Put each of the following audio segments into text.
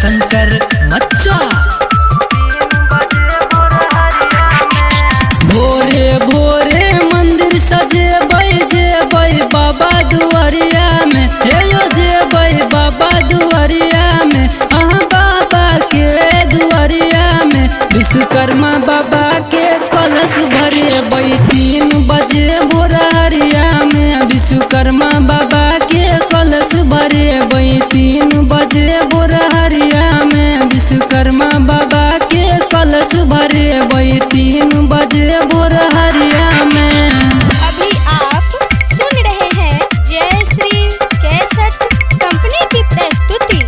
शंकर मच्चा। भोरे भोरे मंदिर सजेबै जेबै बाबा दुआरिया में, हे यो जेबै बाबा दुआरिया में, हाँ बाबा के दुआरिया में। विश्वकर्मा बाबा के कलश भरेबै 3 बजे भोरहरिया में। विश्वकर्मा बाबा के कलश भरेबै 3 बजे भोरहरिया में। विश्वकर्मा बाबा के कलश भरेबै 3 बजे भोरहरिया में। अभी आप सुन रहे हैं जय श्री कैसेट कंपनी की प्रस्तुति।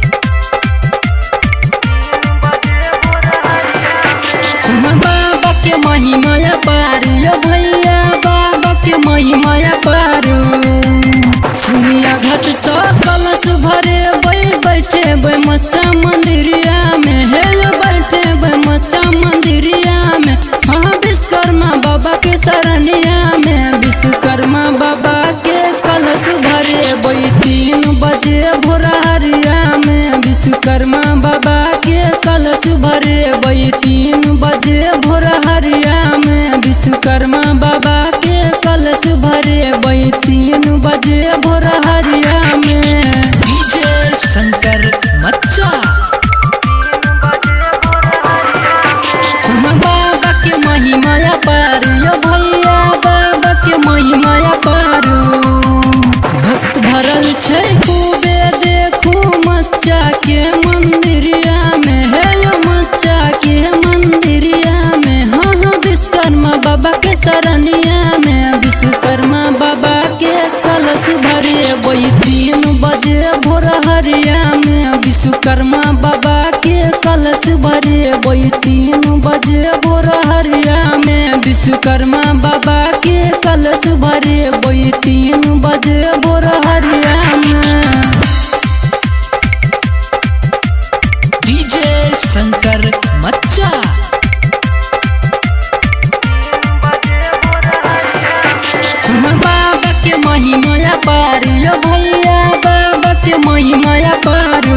बाबा के महिमा पार यो भैया, बाबा के महिमा पार। सुनिया घाट सा कलश भरेबै बैठेबै मच्चा मंदिरिया में, हे बैठेबै मच्चा मंदिरिया में। हाँ विश्वकर्मा बाबा के शरणिया में। विश्वकर्मा बाबा के कलश भरेबै 3 बजे भोरहरिया में। विश्वकर्मा बाबा के कलश भरेबै 3 बजे भोरहरिया में। विश्वकर्मा बाबा के कलश भरेबै 3 बजे भोरहरिया में। डीजे शंकर मच्चा। बाबा के महिमा पार यो भैया, बाबा के महिमा पार। भक्त भरल छै खूबे देखू मच्चा के मंदिरिया में, हे यो मच्चा के मंदिरिया में। हाँ हाँ विश्वकर्मा बाबा के शरणिया में। विश्वकर्मा बाबा के कलश भरेबै 3 बजे भोरहरिया में। विश्वकर्मा बाबा के कलश भरेबै 3 बजे भोरहरिया में। विश्वकर्मा बाबा के कलश भरेबै 3 बजे भोरहरिया में। डीजे शंकर मच्चा। बाबा के महिमा पार यो भैया, बाबा के महिमा पार।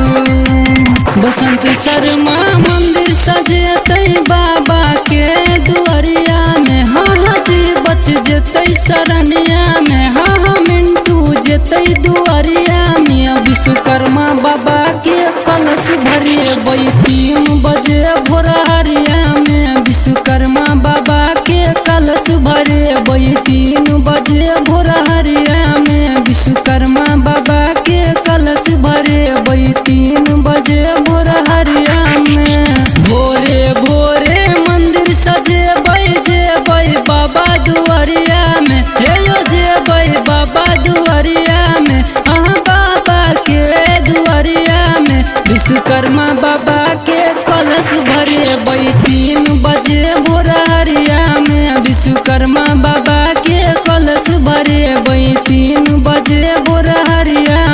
बसंत शर्मा मंदिर सजेतै बाबा के दुआरिया में। हाँ हाँ जी बच जेतै शरणिया में। हाँ हाँ मिंटू जेतै दुआरिया में। विश्वकर्मा बाबा के कलश भरेबै 3 बजे भोरहरिया में। विश्वकर्मा बाबा के कलश भरेबै 3 बजे भोरहरिया में। विश्वकर्मा बाबा के कलश भरेबै 3 बजे भोरहरिया में। भोरे भोरे मंदिर सजेबै जेबै बाबा दुआरिया में, हे यो जेबै बाबा दुआरिया में, हाँ बाबा के दुआरिया में। विश्वकर्मा बाबा के कलश भरेबै 3 बजे भोरहरिया में। विश्वकर्मा बाबा के कलश भरेबै 3 बजे भोरहरिया